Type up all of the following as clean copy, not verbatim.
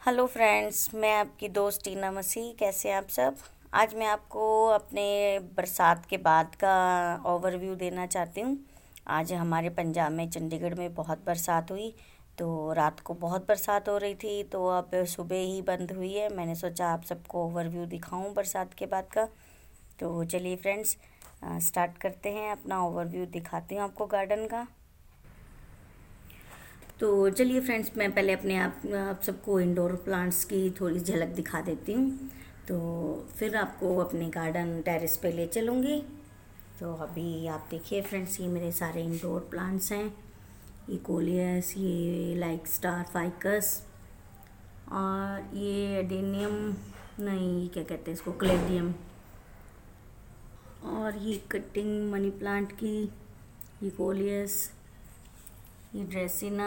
Hello friends, मैं आपकी दोस्त टीना मसीह। कैसे हैं आप सब। आज मैं आपको अपने बरसात के बाद का ओवरव्यू देना चाहती हूँ। आज हमारे पंजाब में चंडीगढ़ में बहुत बरसात हुई। तो रात को बहुत बरसात हो रही थी, तो अब सुबह ही बंद हुई है। मैंने सोचा आप सबको ओवरव्यू दिखाऊं बरसात के बाद का। तो चलिए फ्रेंड्स, स्टार्ट करते हैं। अपना ओवरव्यू दिखाती हूँ आपको गार्डन का। तो चलिए फ्रेंड्स, मैं पहले अपने आप सबको इंडोर प्लांट्स की थोड़ी झलक दिखा देती हूँ। तो फिर आपको अपने गार्डन टेरेस पे ले चलूँगी। तो अभी आप देखिए फ्रेंड्स, ये मेरे सारे इंडोर प्लांट्स हैं। ये कोलियस, ये लाइक स्टार फाइकस, और ये एडेनियम, नहीं ये क्या कहते हैं इसको, क्लेडियम। और ये कटिंग मनी प्लांट की, ये कोलियस, ये ड्रेसिना,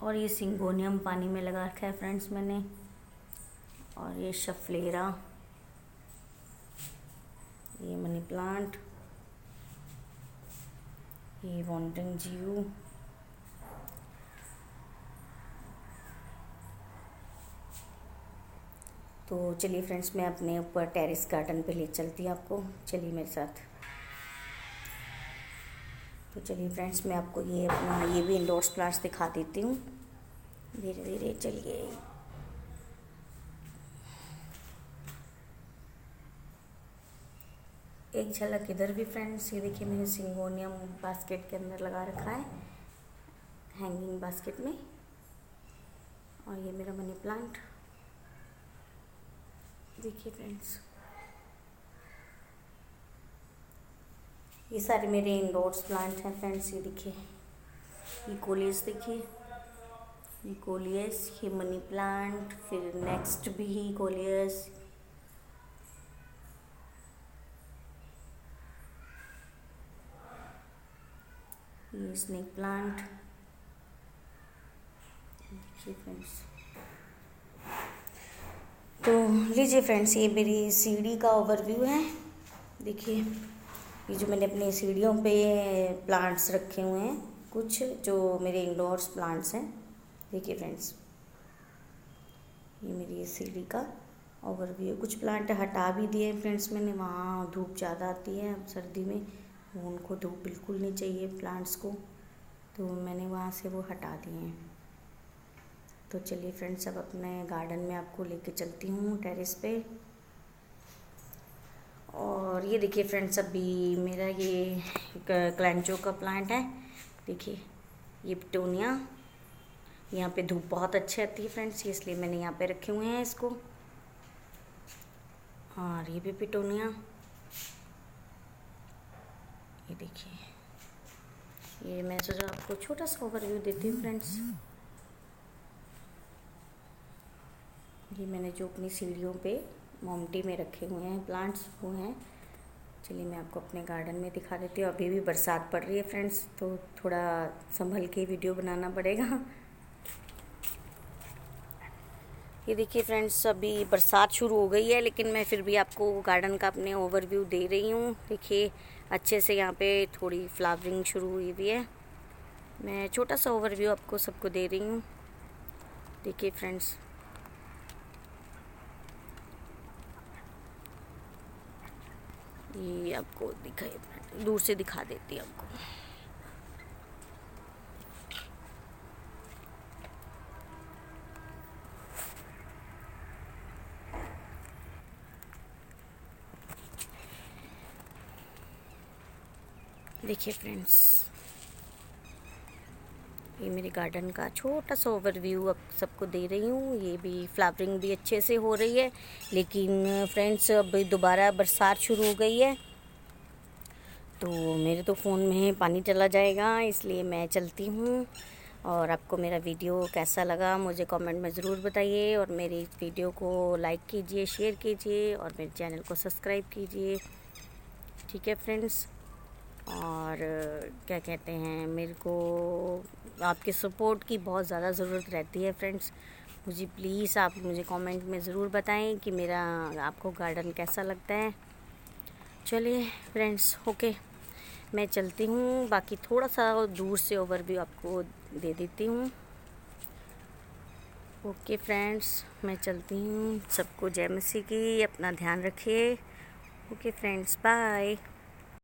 और ये सिंगोनियम पानी में लगा रखा है फ्रेंड्स मैंने। और ये शफलेरा, ये मनी प्लांट, ये वॉन्डरिंग जीव, तो चलिए फ्रेंड्स, मैं अपने ऊपर टेरेस गार्डन पे ले चलती हूँ आपको। चलिए मेरे साथ। तो चलिए फ्रेंड्स, मैं आपको ये भी इंडोर्स प्लांट्स दिखा देती हूँ धीरे धीरे। चलिए, एक झलक इधर भी फ्रेंड्स। ये देखिए, मैंने सिंगोनियम बास्केट के अंदर लगा रखा है, हैंगिंग बास्केट में। और ये मेरा मनी प्लांट देखिए फ्रेंड्स। ये सारे मेरे इंडोर्स प्लांट हैं फ्रेंड्स। ये देखिए, ये कोलियस देखिए, ये कोलियस, ये मनी प्लांट, फिर नेक्स्ट भी कोलियस, ये स्नेक प्लांट देखिए फ्रेंड्स। तो लीजिए फ्रेंड्स, ये मेरी सीढ़ी का ओवरव्यू है। देखिए, ये जो मैंने अपनी सीढ़ियों पे प्लांट्स रखे हुए हैं, कुछ जो मेरे इंडोर्स प्लांट्स हैं। देखिए फ्रेंड्स, ये मेरी ये सीढ़ी का ओवरव्यू। कुछ प्लांट हटा भी दिए फ्रेंड्स मैंने, वहाँ धूप ज़्यादा आती है अब सर्दी में, उनको धूप बिल्कुल नहीं चाहिए प्लांट्स को, तो मैंने वहाँ से वो हटा दिए हैं। तो चलिए फ्रेंड्स, अब अपने गार्डन में आपको लेके चलती हूँ टेरेस पे। और ये देखिए फ्रेंड्स, अभी मेरा ये क्लेंचो का प्लांट है। देखिए, ये पिटोनिया, यहाँ पे धूप बहुत अच्छी आती है फ्रेंड्स, इसलिए मैंने यहाँ पे रखे हुए हैं इसको। और ये भी पिटोनिया, ये देखिए। ये मैं सोचा आपको छोटा सा ओवरव्यू देती हूँ फ्रेंड्स। ये मैंने जो अपनी सीढ़ियों पे मोमटी में रखे हुए हैं प्लांट्स, वो हैं। चलिए मैं आपको अपने गार्डन में दिखा देती हूँ। अभी भी बरसात पड़ रही है फ्रेंड्स, तो थोड़ा संभल के वीडियो बनाना पड़ेगा। ये देखिए फ्रेंड्स, अभी बरसात शुरू हो गई है, लेकिन मैं फिर भी आपको गार्डन का अपने ओवरव्यू दे रही हूँ। देखिए अच्छे से यहाँ पे थोड़ी फ्लावरिंग शुरू हुई हुई है। मैं छोटा सा ओवरव्यू आपको सबको दे रही हूँ। देखिए फ्रेंड्स, ये आपको दिखाई, दूर से दिखा देती है आपको। देखिए फ्रेंड्स, ये मेरे गार्डन का छोटा सा ओवरव्यू अब सबको दे रही हूँ। ये भी फ्लावरिंग भी अच्छे से हो रही है, लेकिन फ्रेंड्स अब दोबारा बरसात शुरू हो गई है, तो मेरे तो फ़ोन में पानी चला जाएगा, इसलिए मैं चलती हूँ। और आपको मेरा वीडियो कैसा लगा मुझे कमेंट में ज़रूर बताइए, और मेरी इस वीडियो को लाइक कीजिए, शेयर कीजिए, और मेरे चैनल को सब्सक्राइब कीजिए। ठीक है फ्रेंड्स। और क्या कहते हैं, मेरे को आपके सपोर्ट की बहुत ज़्यादा ज़रूरत रहती है फ्रेंड्स। मुझे प्लीज़ आप मुझे कमेंट में ज़रूर बताएं कि मेरा आपको गार्डन कैसा लगता है। चलिए फ्रेंड्स, ओके, मैं चलती हूँ। बाकी थोड़ा सा दूर से ओवरव्यू आपको दे देती हूँ। ओके फ्रेंड्स, मैं चलती हूँ। सबको जय मसीह की, अपना ध्यान रखिए। Okay friends, bye.